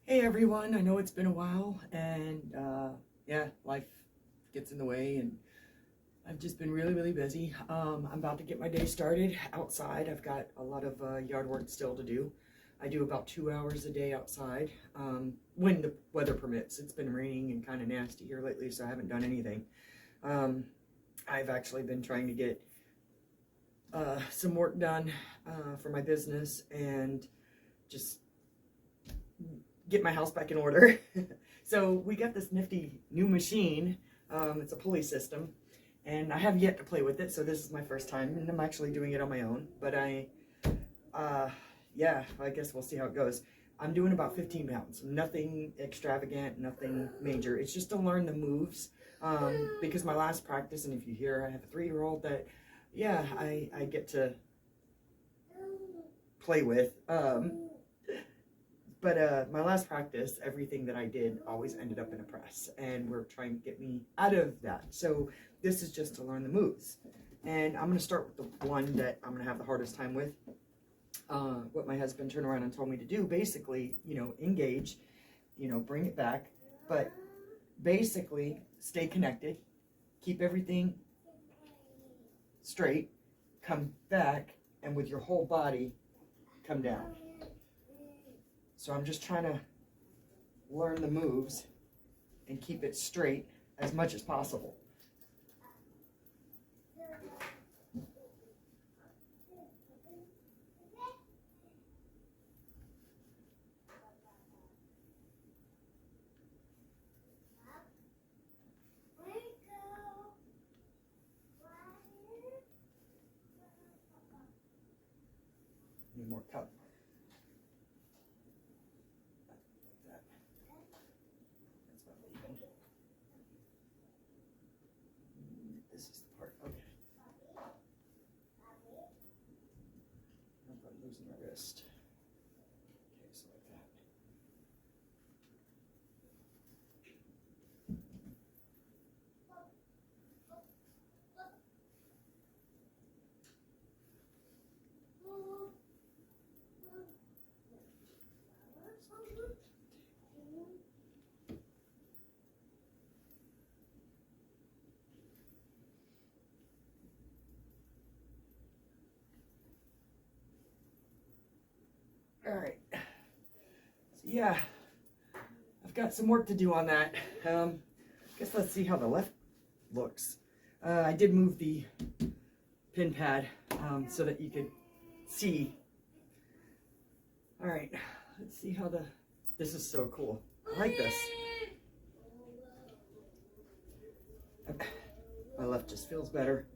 Hey everyone, I know it's been a while and yeah, life gets in the way and I've just been really busy. I'm about to get my day started outside. I've got a lot of yard work still to do. I do about 2 hours a day outside when the weather permits. It's been raining and kind of nasty here lately, so I haven't done anything. I've actually been trying to get some work done for my business and just get my house back in order. So we got this nifty new machine. It's a pulley system and I have yet to play with it, so this is my first time and I'm actually doing it on my own, but yeah, I guess we'll see how it goes. I'm doing about 15 pounds, nothing extravagant, nothing major. It's just to learn the moves, because my last practice, and if you hear, I have a 3-year-old that, yeah, I get to play with. But my last practice, everything that I did always ended up in a press, and we're trying to get me out of that. So this is just to learn the moves. And I'm going to start with the one that I'm going to have the hardest time with. What my husband turned around and told me to do, basically, engage, bring it back, but basically stay connected, keep everything straight, come back, and with your whole body, come down. So I'm just trying to learn the moves and keep it straight as much as possible. Need more cup. This is the part, okay. I'm losing my wrist. Okay, so like that. All right, so yeah, I've got some work to do on that. Guess let's see how the left looks. I did move the pin pad so that you could see. All right, let's see how this is so cool. I like this. My left just feels better.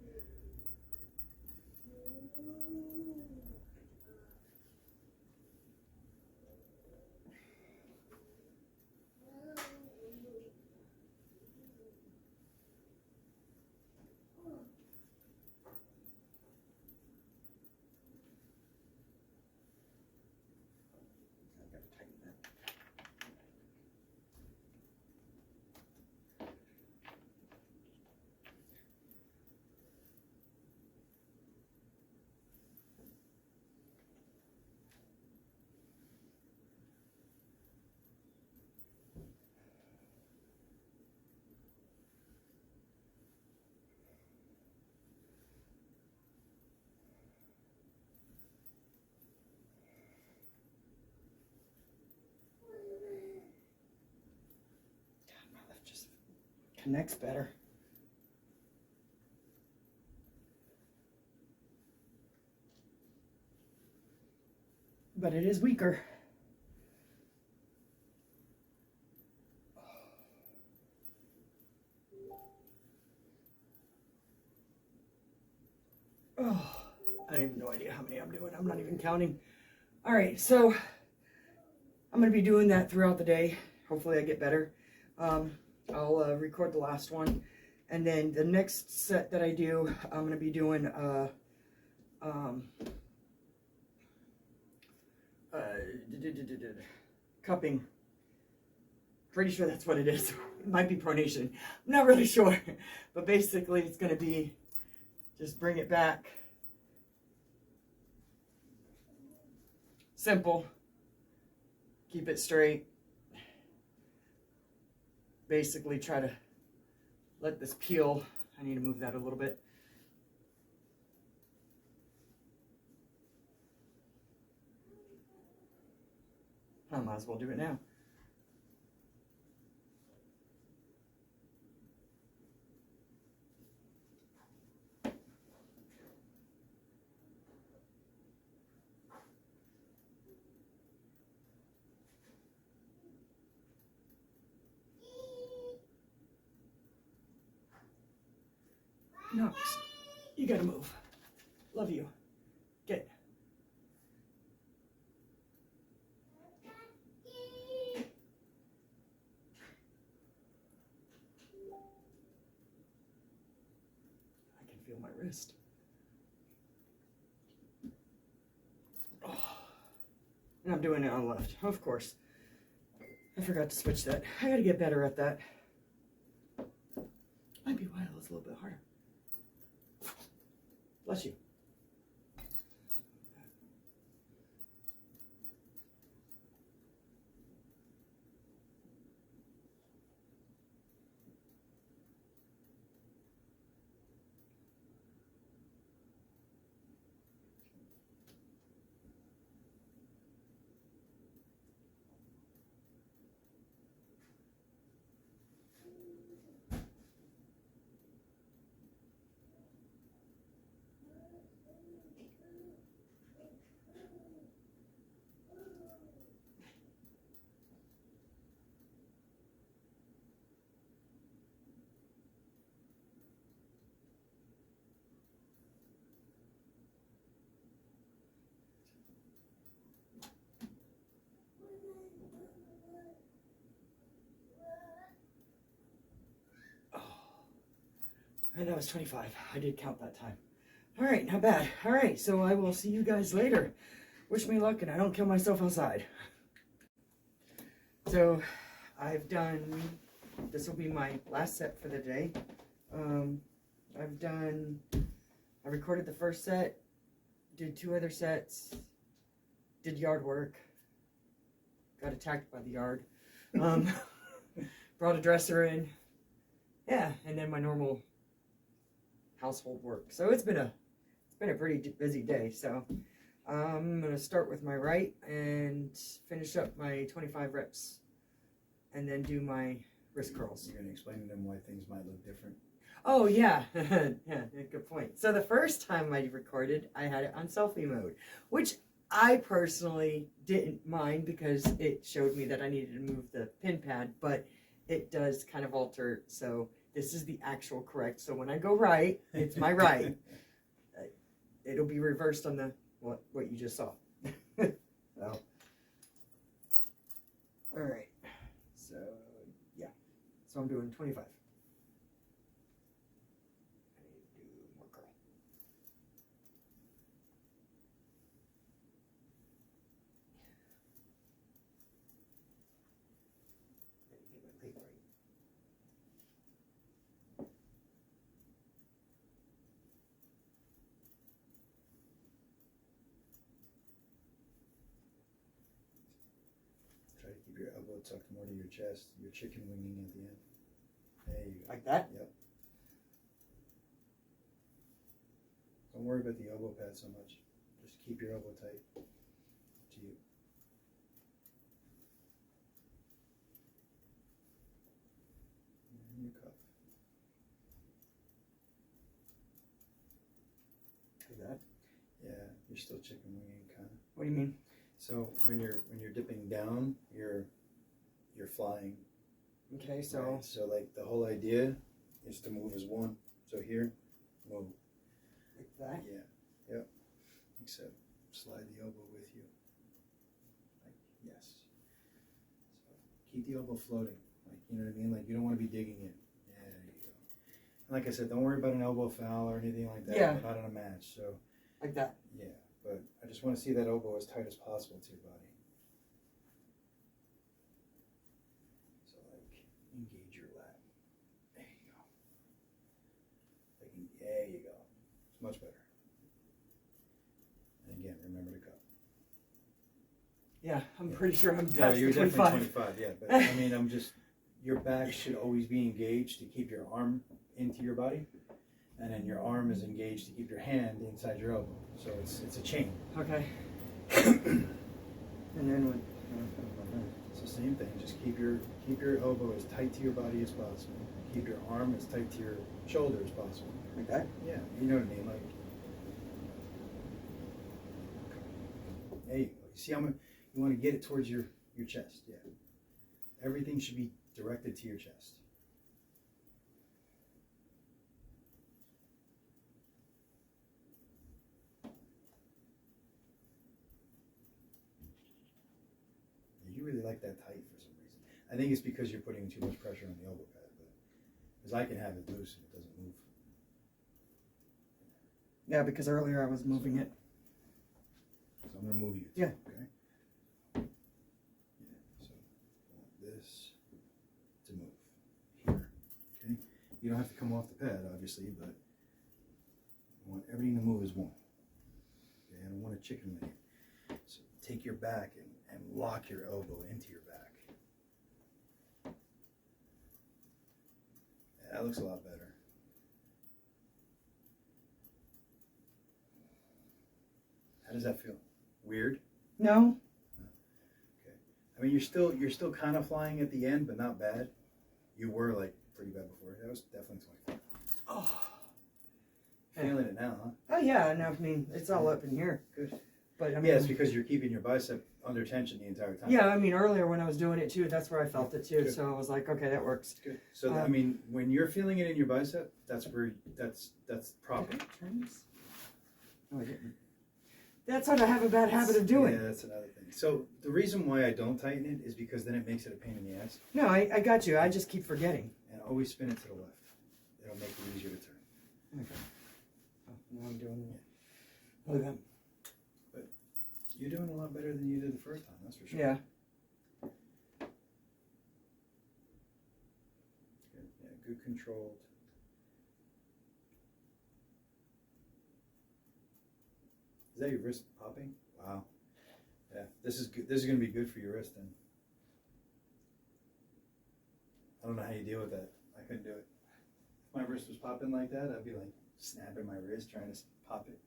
Connects better. But it is weaker. Oh, I have no idea how many I'm doing. I'm not even counting. All right, so I'm going to be doing that throughout the day. Hopefully I get better. I'll record the last one, and then the next set that I do, I'm going to be doing cupping. Pretty sure that's what it is. It might be pronation. I'm not really sure, but basically it's going to be just bring it back. Simple. Keep it straight. basically try to let this peel. I need to move that a little bit. I might as well do it now. Knox, you gotta move. Love you. Get. I can feel my wrist. Oh. And I'm doing it on the left, of course. I forgot to switch that. I gotta get better at that. Might be why it was a little bit harder. Bless you. And that was 25. I did count that time. All right, not bad. All right, so I will see you guys later. Wish me luck and I don't kill myself outside. So I've done, this will be my last set for the day. I recorded the first set, did 2 other sets, did yard work, got attacked by the yard, brought a dresser in, yeah, and then my normal household work. So it's been a pretty busy day. So I'm gonna start with my right and finish up my 25 reps, and then do my wrist curls. You're gonna explain to them why things might look different. Oh yeah, yeah, good point. So the first time I recorded, I had it on selfie mode, which I personally didn't mind because it showed me that I needed to move the pin pad, but it does kind of alter. So this is the actual correct. So when I go right, it's my right. It'll be reversed on the what you just saw. So, all right. So yeah. So I'm doing 25. I need to do more curl. Get my leg right. Try to keep your elbow tucked more to your chest. Your chicken winging at the end. There you go. Like that? Yep. Don't worry about the elbow pad so much. Just keep your elbow tight to you. And your cup. Like that? Yeah, you're still chicken winging kind of. What do you mean? So when you're dipping down, you're flying. Okay, so Right? So like the whole idea is to move as one. So here, move. like that? Yeah. Yep. Except slide the elbow with you. Like yes. So keep the elbow floating. Like you know what I mean? Like you don't want to be digging in. Yeah, there you go. And like I said, don't worry about an elbow foul or anything like that. Yeah. We're not in a match. So Like that. yeah. But I just want to see that elbow as tight as possible to your body. So like engage your lat. There you go. Like, there you go. It's much better. And again, remember to cup. Yeah, I'm pretty sure I'm No, past you're the definitely 25. 25, yeah. But I mean, I'm just your back should always be engaged to keep your arm into your body, and then your arm is engaged to keep your hand inside your elbow. So it's a chain. Okay. And then when It's the same thing. Just keep your elbow as tight to your body as possible. Keep your arm as tight to your shoulder as possible. okay. Yeah, you know what I mean. Like, there you go. You see how you want to get it towards your chest. Yeah. Everything should be directed to your chest. You really like that tight for some reason. I think it's because you're putting too much pressure on the elbow pad, but because I can have it loose and it doesn't move. Yeah, because earlier I was moving it. So I'm going to move you. Yeah. Okay. Yeah. So I want this to move here. Okay. You don't have to come off the pad, obviously, but I want everything to move as one. Okay. I don't want a chicken leg. So take your back and lock your elbow into your back. Yeah, that looks a lot better. How does that feel? Weird? No. Okay. I mean, you're still kind of flying at the end, but not bad. You were like pretty bad before. That was definitely 25. Oh. Feeling it now, huh? Oh yeah, and I mean it's all up in here. Good. But I mean, Yeah, it's because you're keeping your bicep under tension the entire time. yeah, I mean earlier when I was doing it too, that's where I felt it too. Good. So I was like, okay, that works. Good. So I mean, when you're feeling it in your bicep, that's proper. Did I turn this? No, I didn't. That's what I have a bad habit of doing. Yeah, that's another thing. So the reason why I don't tighten it is because then it makes it a pain in the ass. No, I got you. I just keep forgetting. And always spin it to the left. It'll make it easier to turn. Okay. Oh, now I'm doing it. Look at that. You're doing a lot better than you did the first time, that's for sure. Yeah. Good. Yeah, good controlled. Is that your wrist popping? Wow. Yeah, this is good. This is going to be good for your wrist then. I don't know how you deal with that. I couldn't do it. If my wrist was popping like that, I'd be like snapping my wrist trying to pop it.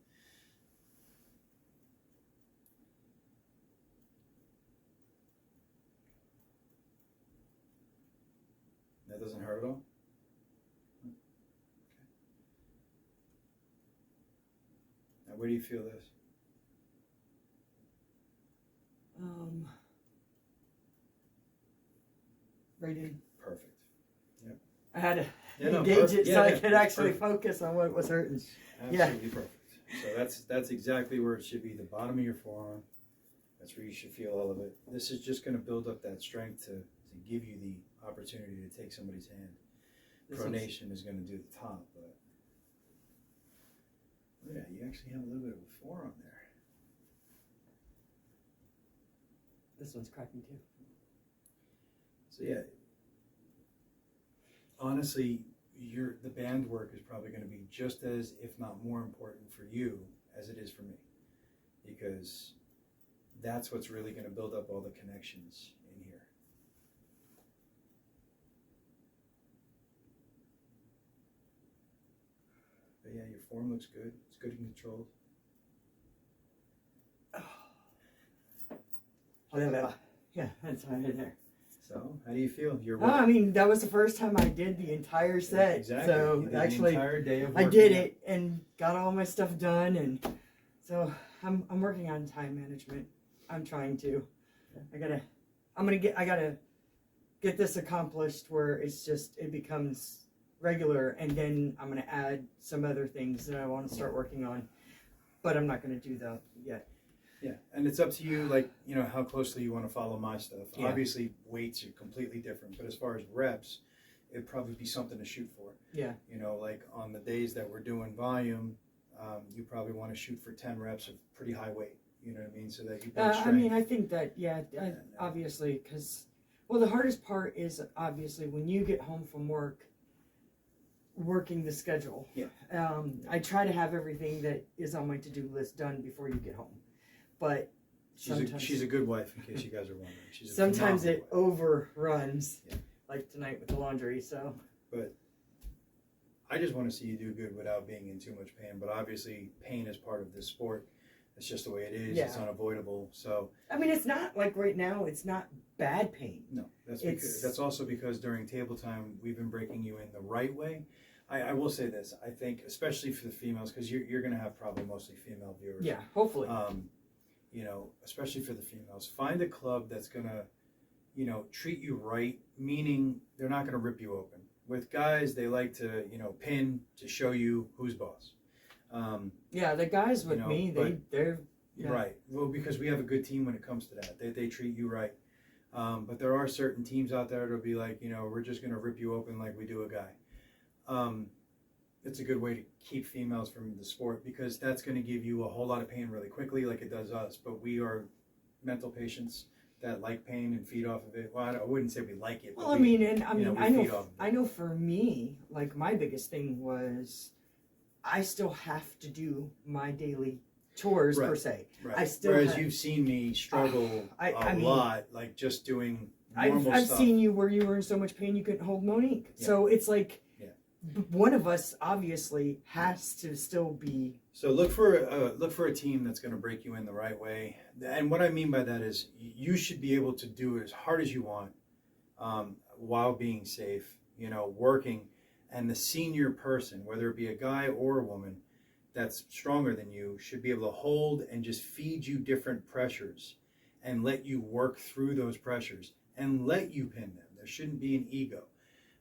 That doesn't hurt at all? Okay. Now where do you feel this? Right in. Perfect. Yep. I had to Yeah, no, engage perfect. it so Yeah, I yeah, could it's actually perfect. focus on what was hurting. Absolutely perfect. So that's exactly where it should be, the bottom of your forearm. That's where you should feel all of it. This is just going to build up that strength to give you the opportunity to take somebody's hand. Pronation is going to do the top, but look at that, you actually have a little bit of a forearm there. This one's cracking too. So yeah, honestly, the band work is probably going to be just as, if not more important for you as it is for me, because that's what's really going to build up all the connections in here. But yeah, your form looks good. It's good and controlled. Yeah, that's right there. So, how do you feel? I mean, that was the first time I did the entire set. Exactly. So actually, the entire day of I working did out. it and got all my stuff done, and so I'm working on time management. I'm trying to. I gotta get this accomplished where it becomes regular, and then I'm gonna add some other things that I want to start working on, but I'm not gonna do that yet. Yeah, and it's up to you, like, you know, how closely you want to follow my stuff. Yeah. Obviously, weights are completely different, but as far as reps, it'd probably be something to shoot for. Yeah. You know, like on the days that we're doing volume, you probably want to shoot for 10 reps of pretty high weight. You know what I mean? So that you build strength. I mean, I think that, obviously, because, well, the hardest part is obviously when you get home from work, working the schedule. Yeah. I try to have everything that is on my to-do list done before you get home. But she's a good wife, in case you guys are wondering. She's a sometimes phenomenal it overruns. Yeah. like tonight with the laundry. So, but I just want to see you do good without being in too much pain. But obviously, pain is part of this sport. It's just the way it is. Yeah. It's unavoidable. So I mean, it's not like right now. It's not bad pain. no, that's also because during table time we've been breaking you in the right way. I will say this. I think especially for the females, because you're going to have probably mostly female viewers. Yeah, hopefully. You know, especially for the females, find a club that's going to, you know, treat you right. Meaning they're not going to rip you open. With guys, they like to, you know, pin to show you who's boss. Yeah, the guys with me, they're yeah. Right. Well, because we have a good team when it comes to that. They treat you right. But there are certain teams out there that'll be like, you know, we're just going to rip you open like we do a guy. It's a good way to keep females from the sport because that's going to give you a whole lot of pain really quickly like it does us. But we are mental patients that like pain and feed off of it. Well, I wouldn't say we like it. Well, I know for me, like my biggest thing was I still have to do my daily chores per se. Right. I still Whereas you've seen me struggle a lot, like just doing normal stuff. I've seen you where you were in so much pain you couldn't hold Monique. Yeah. So it's like one of us obviously has to still be. So look for a team that's going to break you in the right way. And what I mean by that is you should be able to do it as hard as you want while being safe, you know, working. And the senior person, whether it be a guy or a woman that's stronger than you, should be able to hold and just feed you different pressures and let you work through those pressures and let you pin them. There shouldn't be an ego.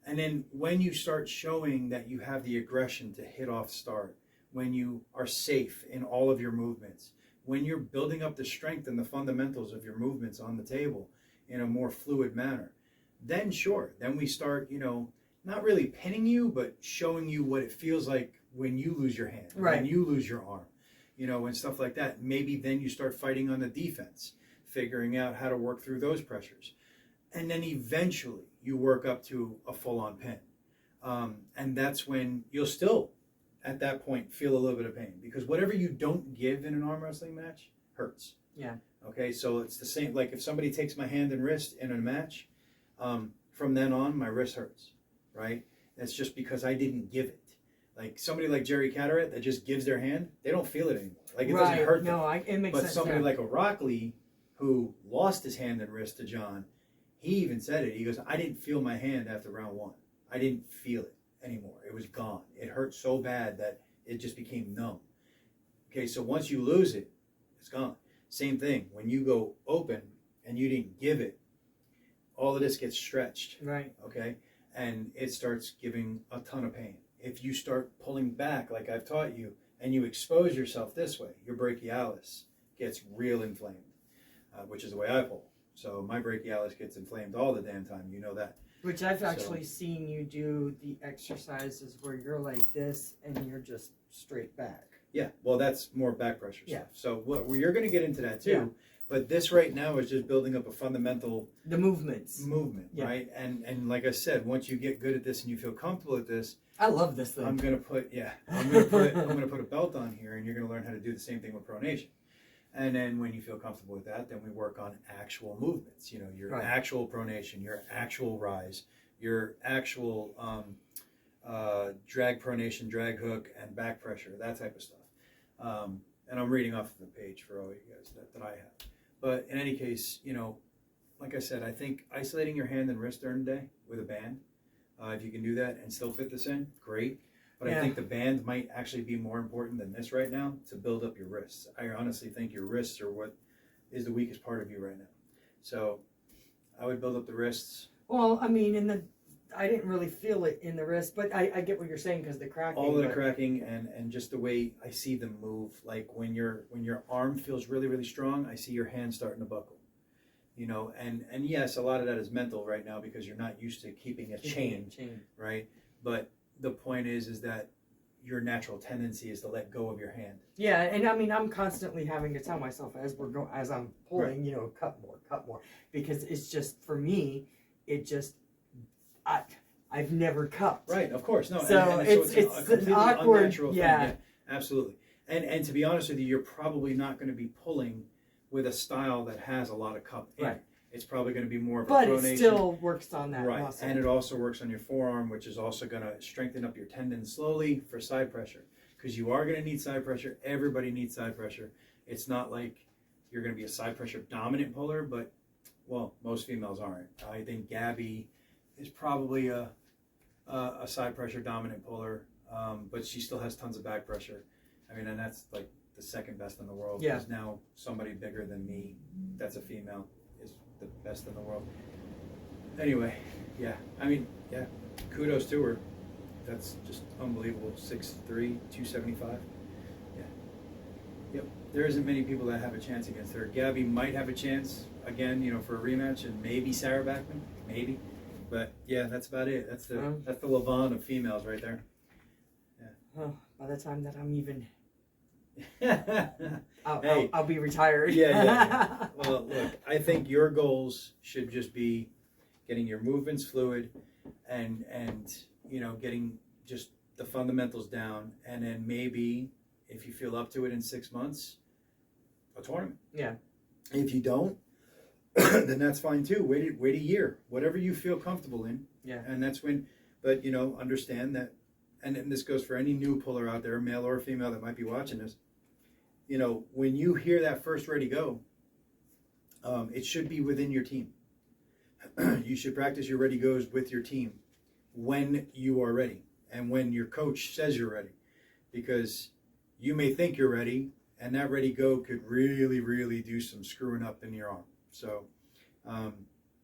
And then when you start showing that you have the aggression to hit off start, when you are safe in all of your movements, when you're building up the strength and the fundamentals of your movements on the table in a more fluid manner, then sure, then we start, you know, not really pinning you, but showing you what it feels like when you lose your hand, when you lose your arm, you know, and stuff like that. Maybe then you start fighting on the defense, figuring out how to work through those pressures. And then eventually you work up to a full-on pin. And that's when you'll still, at that point, feel a little bit of pain. Because whatever you don't give in an arm wrestling match hurts. Yeah. Okay, so it's the same. Like if somebody takes my hand and wrist in a match, from then on, my wrist hurts, right? That's just because I didn't give it. Like somebody like Jerry Cataract that just gives their hand, they don't feel it anymore. Like it doesn't hurt them. No, it makes sense. But somebody like a Rock Lee who lost his hand and wrist to John, he even said it. He goes, I didn't feel my hand after round one. I didn't feel it anymore. It was gone. It hurt so bad that it just became numb. Okay, so once you lose it, it's gone. Same thing. When you go open and you didn't give it, all of this gets stretched. Right. Okay? And it starts giving a ton of pain. If you start pulling back like I've taught you and you expose yourself this way, your brachialis gets real inflamed, which is the way I pull. So my brachialis gets inflamed all the damn time. You know that. Which I've actually seen you do the exercises where you're like this and you're just straight back. Yeah, well, that's more back pressure stuff. Yeah. So you're going to get into that too. Yeah. But this right now is just building up a fundamental movement, right? And like I said, once you get good at this and you feel comfortable at this, I love this thing. I'm gonna put a belt on here, and you're gonna learn how to do the same thing with pronation. And then when you feel comfortable with that, then we work on actual movements. You know, your actual pronation, your actual rise, your actual drag pronation, drag hook, and back pressure, that type of stuff. And I'm reading off of the page for all you guys that I have. But in any case, you know, like I said, I think isolating your hand and wrist during the day with a band, if you can do that and still fit this in, great. But I think the band might actually be more important than this right now to build up your wrists. I honestly think your wrists are what is the weakest part of you right now. So I would build up the wrists. Well, I mean, I didn't really feel it in the wrist, but I get what you're saying because the cracking. All of the cracking and just the way I see them move. Like when your arm feels really, really strong, I see your hand starting to buckle. You know, and yes, a lot of that is mental right now because you're not used to keeping a chain, right? But the point is that your natural tendency is to let go of your hand. Yeah, and I mean, I'm constantly having to tell myself as I'm pulling, you know, cut more, because it's just for me, it just. I've never cupped. Right, of course. No, so it's a completely awkward, unnatural thing. Yeah, absolutely. And to be honest with you, you're probably not going to be pulling with a style that has a lot of cup in it. it's probably going to be more of a but pronation. it still works on that right, muscle. and it also works on your forearm, which is also going to strengthen up your tendon slowly for side pressure, because you are going to need side pressure. Everybody needs side pressure. It's not like you're going to be a side pressure dominant puller, but well, most females aren't. I think Gabby is probably a side pressure dominant puller, but she still has tons of back pressure. I mean, and that's like the second best in the world. Yeah. Because now somebody bigger than me, that's a female, is the best in the world. Anyway, yeah. I mean, yeah. Kudos to her. That's just unbelievable. 6'3", 275. Yeah. Yep. There isn't many people that have a chance against her. Gabby might have a chance again, for a rematch, and maybe Sarah Backman, maybe. But yeah, that's about it. That's the Levon of females right there. Yeah. Oh, by the time that I'm even, Hey. I'll be retired. Yeah. Well, look, I think your goals should just be getting your movements fluid, and getting just the fundamentals down, and then maybe if you feel up to it in 6 months, a tournament. Yeah. If you don't, then that's fine too. Wait a year, whatever you feel comfortable in. Yeah. And that's when, but understand that, and this goes for any new puller out there, male or female, that might be watching this. When you hear that first ready go, it should be within your team. You should practice your ready goes with your team when you are ready and when your coach says you're ready, because you may think you're ready, and that ready go could really, really do some screwing up in your arm. So,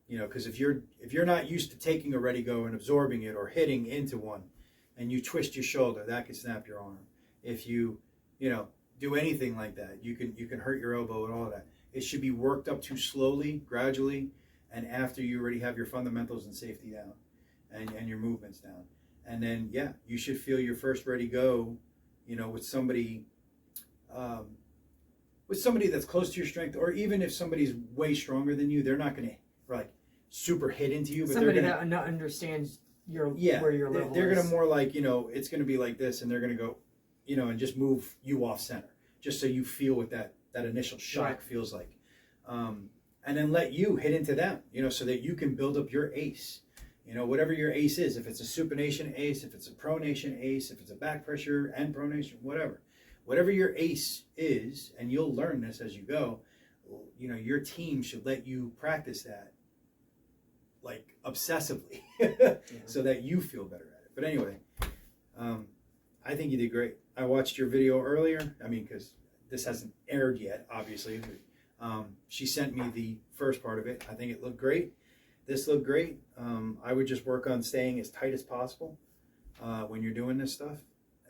because if you're not used to taking a ready go and absorbing it or hitting into one, and you twist your shoulder, that could snap your arm. If you do anything like that, you can hurt your elbow and all of that. It should be worked up to slowly, gradually, and after you already have your fundamentals and safety down, and your movements down, and then you should feel your first ready go, with somebody. With somebody that's close to your strength, or even if somebody's way stronger than you, they're not going to super hit into you. But somebody they're gonna, that understands where your level they're is. going to more it's going to be like this, and they're going to go, and just move you off center, just so you feel what that initial shock feels like, and then let you hit into them, so that you can build up your ace. Whatever your ace is, if it's a supination ace, if it's a pronation ace, if it's a back pressure and pronation, whatever your ace is, and you'll learn this as you go, your team should let you practice that obsessively so that you feel better at it. But anyway, I think you did great. I watched your video earlier. I mean, because this hasn't aired yet, obviously. She sent me the first part of it. I think it looked great. This looked great. I would just work on staying as tight as possible when you're doing this stuff.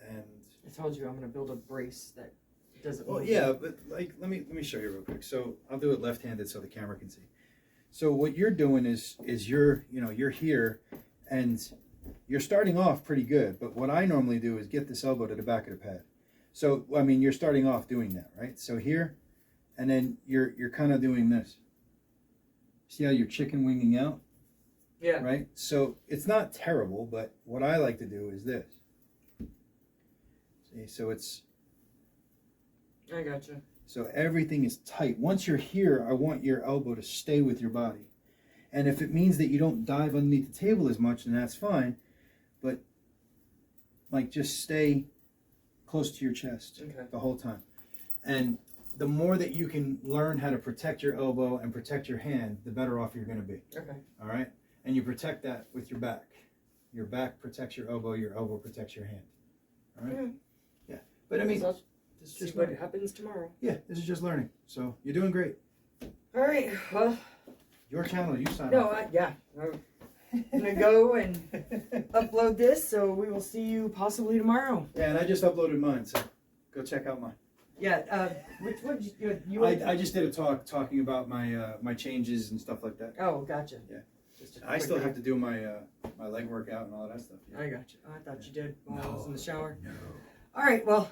And I told you I'm going to build a brace that doesn't. Well, yeah, but let me show you real quick. So I'll do it left-handed so the camera can see. So what you're doing is you're here, and you're starting off pretty good. But what I normally do is get this elbow to the back of the pad. So I mean, you're starting off doing that, right? So here, and then you're kind of doing this. See how you're chicken winging out? Yeah. Right. So it's not terrible, but what I like to do is this. So it's. I gotcha. So everything is tight. Once you're here, I want your elbow to stay with your body. And if it means that you don't dive underneath the table as much, then that's fine. But just stay close to your chest the whole time. And the more that you can learn how to protect your elbow and protect your hand, the better off you're going to be. Okay. All right? And you protect that with your back. Your back protects your elbow protects your hand. All right? Okay. Yeah. But I mean, this is just what happens tomorrow. Yeah, this is just learning. So you're doing great. All right. Well, your channel, you sign no, off. I'm gonna go and upload this, so we will see you possibly tomorrow. Yeah, and I just uploaded mine, so go check out mine. Yeah. Which one? You I just did a talking about my changes and stuff like that. Oh, gotcha. Yeah. I still have to do my my leg workout and all that stuff. Yeah. I gotcha. I thought you did while I was in the shower. No. All right. Well,